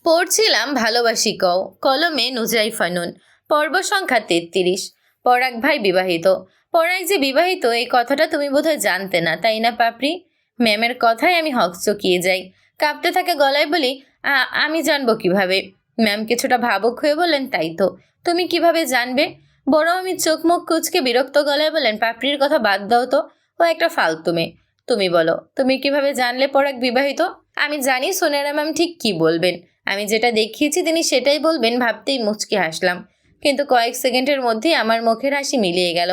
পড়ছিলাম ভালোবাসি কও, কলমে নুজরাই ফানুন। পর্ব সংখ্যা 33। পরাগ ভাই বিবাহিত। পরাগ যে বিবাহিত এই কথাটা তুমি বোধহয় জানতে না, তাই না পাপড়ি? ম্যামের কথায় আমি হকচকিয়ে যাই। কাঁপতে থাকে গলায় বলি, আমি জানবো কিভাবে?" ম্যাম কিছুটা ভাবুক হয়ে বললেন, তাই তো, তুমি কিভাবে জানবে?" বড় আমি চোখ মুখ কুচকে বিরক্ত গলায় বললেন, পাপড়ির কথা বাদ দাও তো, ও একটা ফালতু মেয়ে। তুমি বলো, তুমি কিভাবে জানলে পরাগ বিবাহিত? আমি জানি সোনারা ম্যাম ঠিক কি বলবেন। আমি যেটা দেখিয়েছি তিনি সেটাই বলবেন ভাবতেই মুচকি হাসলাম। কিন্তু কয়েক সেকেন্ডের মধ্যেই আমার মুখের হাসি মিলিয়ে গেল।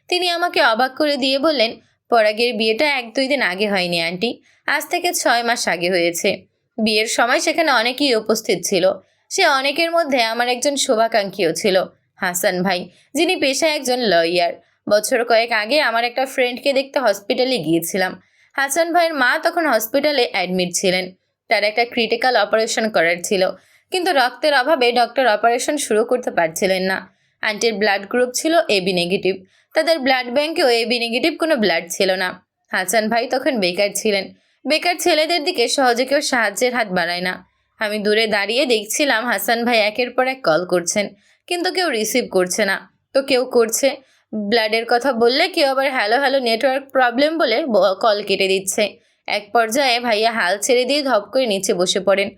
তিনি আমাকে অবাক করে দিয়ে বললেন, পরাগের বিয়েটা 1-2 দিন আগে হয়নি আন্টি, আজ থেকে 6 মাস আগে হয়েছে। বিয়ের সময় সেখানে অনেকেই উপস্থিত ছিল। সে অনেকের মধ্যে আমার একজন শুভাকাঙ্ক্ষীও ছিল, হাসান ভাই, যিনি পেশায় একজন লয়ার। বছর কয়েক আগে আমার একটা ফ্রেন্ডকে দেখতে হসপিটালে গিয়েছিলাম। হাসান ভাইয়ের মা তখন হসপিটালে অ্যাডমিট ছিলেন। তার একটা ক্রিটিক্যাল অপারেশন করার ছিল, কিন্তু রক্তের অভাবে ডক্টর অপারেশন শুরু করতে পারছিলেন না। আন্টির ব্লাড গ্রুপ ছিল এবি নেগেটিভ। তাদের ব্লাড ব্যাংকেও এবি নেগেটিভ কোনো ব্লাড ছিল না। হাসান ভাই তখন বেকার ছিলেন। বেকার ছেলেদের দিকে সহজে কেউ সাহায্যের হাত বাড়ায় না। আমি দূরে দাঁড়িয়ে দেখছিলাম হাসান ভাই একের পর এক কল করছেন, কিন্তু কেউ রিসিভ করছে না, তো কেউ করছে। ব্লাডের কথা বললে কেউ আবার হ্যালো হ্যালো নেটওয়ার্ক প্রবলেম বলে কল কেটে দিচ্ছে। এক পর্যায়ে ভাইয়া হাল ছেড়ে দিয়ে ধপ করে নিচে বসে পড়েন।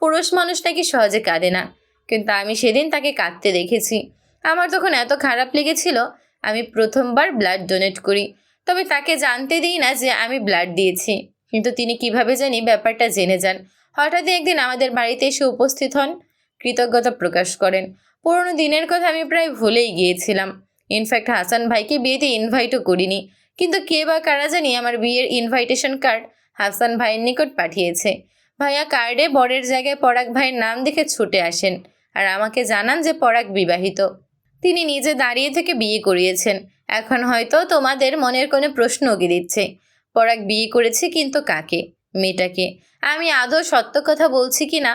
পুরুষ মানুষ নাকি সহজে কাঁদে না, কিন্তু আমি সেদিন তাকে কাঁদতে দেখেছি। আমার তখন এত খারাপ লেগেছিল। আমি প্রথমবার ব্লাড ডোনেট করি, তবে তাকে জানতে দিই না যে আমি ব্লাড দিয়েছি। কিন্তু তিনি কিভাবে জানি ব্যাপারটা জেনে যান। হঠাৎই একদিন আমাদের বাড়িতে এসে উপস্থিত হন, কৃতজ্ঞতা প্রকাশ করেন। পুরনো দিনের কথা আমি প্রায় ভুলেই গিয়েছিলাম। ইনফ্যাক্ট হাসান ভাইকে বিয়েতে ইনভাইটও করিনি, কিন্তু কে বা কারা জানি আমার বিয়ের ইনভাইটেশন কার্ড হাসান ভাইয়ের নিকট পাঠিয়েছে। ভাইয়া কার্ডে বরের জায়গায় পরাগ ভাইয়ের নাম দেখে ছুটে আসেন আর আমাকে জানান যে পরাগ বিবাহিত। তিনি নিজে দাঁড়িয়ে থেকে বিয়ে করিয়েছেন। এখন হয়তো তোমাদের মনের কোনো প্রশ্ন উকি দিচ্ছে, পরাগ বিয়ে করেছে, কিন্তু কাকে? মেয়েটাকে। আমি আদৌ সত্য কথা বলছি কি না?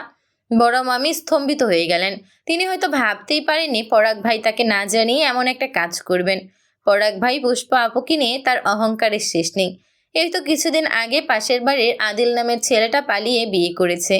বড় মামি স্তম্ভিত হয়ে গেলেন। তিনি হয়তো ভাবতেই পারেননি পরাগ ভাই তাকে না জানিয়ে এমন একটা কাজ করবেন। পরাগ ভাই পুষ্পা আপুকে নিয়ে তার অহংকারের শেষ নেই। এই তো কিছুদিন আগে পাশের বাড়ির আদিল নামের ছেলেটা পালিয়ে বিয়ে করেছে।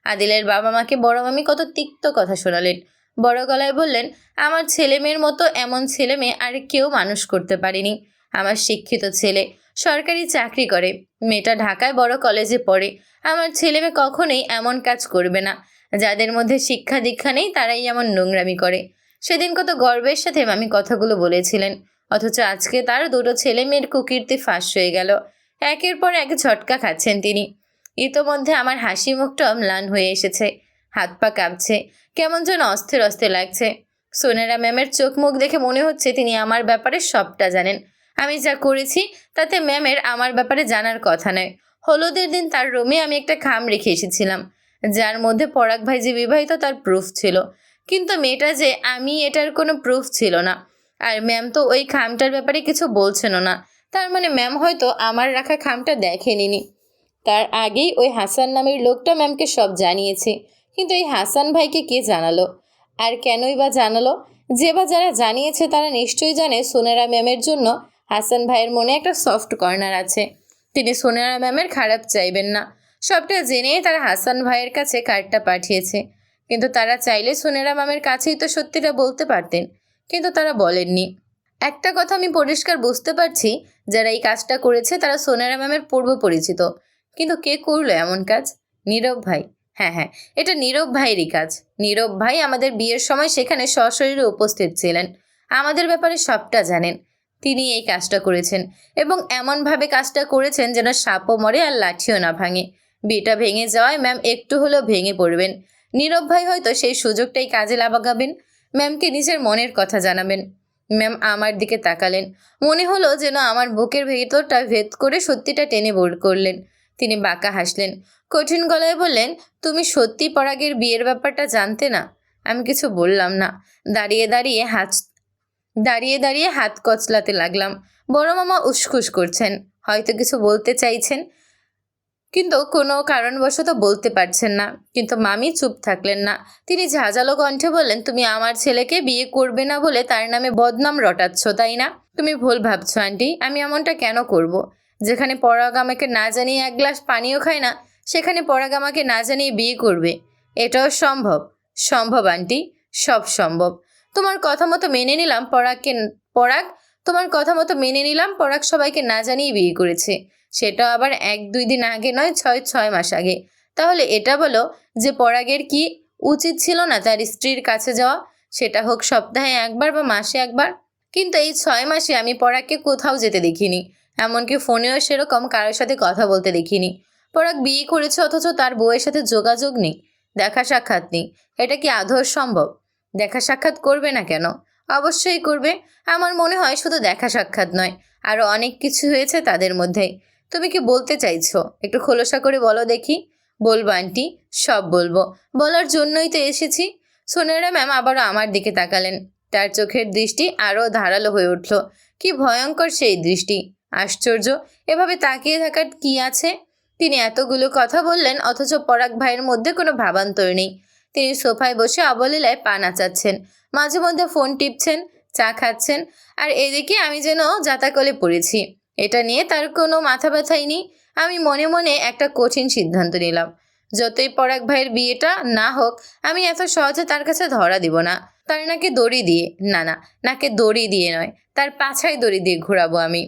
আদিলের বাবা মাকে বড় মামি কত তিক্ত কথা শোনালেন। বড় গলায় বললেন, আমার ছেলে মেয়ের মতো এমন ছেলে মেয়ে আর কেউ মানুষ করতে পারেনি। আমার শিক্ষিত ছেলে সরকারি চাকরি করে, মেয়েটা ঢাকায় বড় কলেজে পড়ে। আমার ছেলে মেয়ে কখনোই এমন কাজ করবে না। যাদের মধ্যে শিক্ষা দীক্ষা নেই তারাই এমন নোংরামি করে। সেদিন কত গর্বের সাথে মামি কথাগুলো বলেছিলেন, অথচ আজকে তার দুটো ছেলে মেয়ের কুকীর্তি ফাঁস হয়ে গেল। একের পর এক ঝটকা খাচ্ছেন তিনি। ইতোমধ্যে আমার হাসি মুখটা ম্লান হয়ে এসেছে, হাত পা কাঁপছে, কেমন যেন অস্থির অস্থির লাগছে। সোনেরা ম্যামের চোখ মুখ দেখে মনে হচ্ছে তিনি আমার ব্যাপারে সবটা জানেন। আমি যা করেছি তাতে ম্যামের আমার ব্যাপারে জানার কথা নয়। হলুদের দিন তার রুমে আমি একটা খাম রেখে এসেছিলাম, যার মধ্যে পরাগ ভাই যে বিবাহিত তার প্রুফ ছিল, কিন্তু মেয়েটা যে আমি এটার কোনো প্রুফ ছিল না। আর ম্যাম তো ওই খামটার ব্যাপারে কিছু বলছেনও না। তার মানে ম্যাম হয়তো আমার রাখা খামটা দেখেনি। তার আগেই ওই হাসান নামের লোকটা ম্যামকে সব জানিয়েছে, কিন্তু এই হাসান ভাইকে কে জানালো? আর কেনই বা জানালো? যে বা যারা জানিয়েছে তারা নিশ্চয়ই জানে সোনেরা ম্যামের জন্য হাসান ভাইয়ের মনে একটা সফট কর্নার আছে। তিনি সোনেরা ম্যামের খারাপ চাইবেন না। সবটা জেনেই তারা হাসান ভাইয়ের কাছে কার্ডটা পাঠিয়েছে। কিন্তু তারা চাইলে সোনেরা ম্যামের কাছেই তো সত্যিটা বলতে পারতেন, কিন্তু তারা বলেননি। একটা কথা আমি পরিষ্কার বুঝতে পারছি, যারা এই কাজটা করেছে তারা সোনেরা ম্যামের পূর্ব পরিচিত। কিন্তু কে করলো এমন কাজ? নীরব ভাই। হ্যাঁ হ্যাঁ, এটা নীরব ভাইয়েরই কাজ। নীরব ভাই আমাদের বিয়ের সময় সেখানে সশরীরে উপস্থিত ছিলেন, আমাদের ব্যাপারে সবটা জানেন। তিনি এই কাজটা করেছেন, এবং এমনভাবে কাজটা করেছেন যেন সাপও মরে আর লাঠিও না ভাঙে। বিয়েটা ভেঙে যাওয়ায় ম্যাম একটু হলেও ভেঙে পড়বেন। নীরব ভাই হয়তো সেই সুযোগটাই কাজে লাগাবেন, ম্যামকে নিজের মনের কথা জানাবেন। ম্যাম আমার দিকে তাকালেন, মনে হলো যেন আমার বুকের ভেতরটা ভেদ করে সত্যিটা টেনে বোর করলেন। তিনি বাঁকা হাসলেন, কঠিন গলায় বললেন, তুমি সত্যি পরাগের বিয়ের ব্যাপারটা জানতে না? আমি কিছু বললাম না। দাঁড়িয়ে দাঁড়িয়ে হাত কচলাতে লাগলাম। বড় মামা উসখুস করছেন, হয়তো কিছু বলতে চাইছেন, কিন্তু কোনো কারণবশত বলতে পারছেন না। কিন্তু মামি চুপ থাকলেন না। তিনি ঝাঁঝালো কণ্ঠে বললেন, তুমি আমার ছেলেকে বিয়ে করবে না বলে তার নামে বদনাম রটাচ্ছ, তাই না? তুমি ভুল ভাবছো আন্টি। আমি এমনটা কেন করব? যেখানে পরাগ আমাকে না জানিয়ে এক গ্লাস পানিও খায় না, সেখানে পরাগ আমাকে না জানিয়ে বিয়ে করবে? এটাও সম্ভব। সম্ভব আন্টি, সব সম্ভব। তোমার কথা মতো মেনে নিলাম পরাগ তোমার কথা মতো মেনে নিলাম পরাগ সবাইকে না জানিয়ে বিয়ে করেছে। সেটাও আবার 1-2 দিন আগে নয়, 6 মাস আগে। তাহলে এটা বলো যে পরাগের কি উচিত ছিল না তার স্ত্রীর কাছে যাওয়া, সেটা হোক সপ্তাহে একবার বা মাসে একবার? কিন্তু এই 6 মাসে আমি পরাগকে কোথাও যেতে দেখিনি, এমনকি ফোনেও সেরকম কারোর সাথে কথা বলতে দেখিনি। পরাগ বিয়ে করেছে অথচ তার বউয়ের সাথে যোগাযোগ নেই, দেখা সাক্ষাৎ নেই। এটা কি আদৌ সম্ভব? দেখা সাক্ষাৎ করবে না কেন? অবশ্যই করবে। আমার মনে হয় শুধু দেখা সাক্ষাৎ নয়, আরও অনেক কিছু হয়েছে তাদের মধ্যে। তুমি কি বলতে চাইছো? একটু খোলসা করে বলো দেখি। বলবো আন্টি, সব বলবো। বলার জন্যই তো এসেছি। সোনেরা ম্যাম আবারও আমার দিকে তাকালেন। তার চোখের দৃষ্টি আরও ধারালো হয়ে উঠল। কি ভয়ঙ্কর সেই দৃষ্টি! আশ্চর্য, এভাবে তাকিয়ে থাকার কি আছে? তিনি এতগুলো কথা বললেন অথচ পরাগ ভাইয়ের মধ্যে কোনো ভাবান্তর নেই। তিনি সোফায় বসে অবলীলায় পা নাচাচ্ছেন, মাঝে মধ্যে ফোন টিপছেন, চা খাচ্ছেন, আর এদিকে আমি যেন জাতাকলে পড়েছি। এটা নিয়ে তার কোনো মাথা ব্যথাই নেই। আমি মনে মনে একটা কঠিন সিদ্ধান্ত নিলাম। যতই পরাগ ভাইয়ের বিয়েটা না হোক, আমি এত সহজে তার কাছে ধরা দিব না। তার নাকে দড়ি দিয়ে, না, নাকে দড়ি দিয়ে নয়, তার পাছায় দড়ি দিয়ে ঘোরাবো আমি।